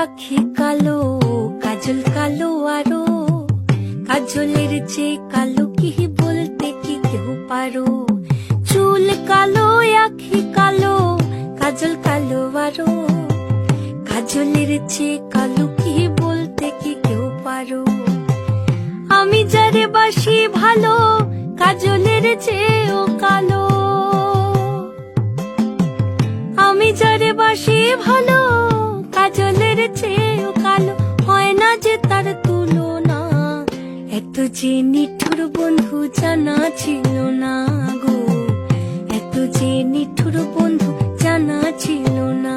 আখি কালো, কাজল কালো আরো, কাজলের চেয়ে কালো কি বলতে কি কেউ পারো? চুল কালো, আখি কালো, কাজল কালো আরো, কাজলের চেয়ে কালো কি বলতে কি কেউ পারো? আমি যারে বাসি ভালো, কাজলের চেয়েও কালো। আমি যারে বাসি ভালো, কাজলের চেয়েও কালো। হয় না যে তার তুলনা, এত যে নিঠুর বন্ধু জানা ছিল না গো, এত যে নিঠুর বন্ধু জানা ছিল না।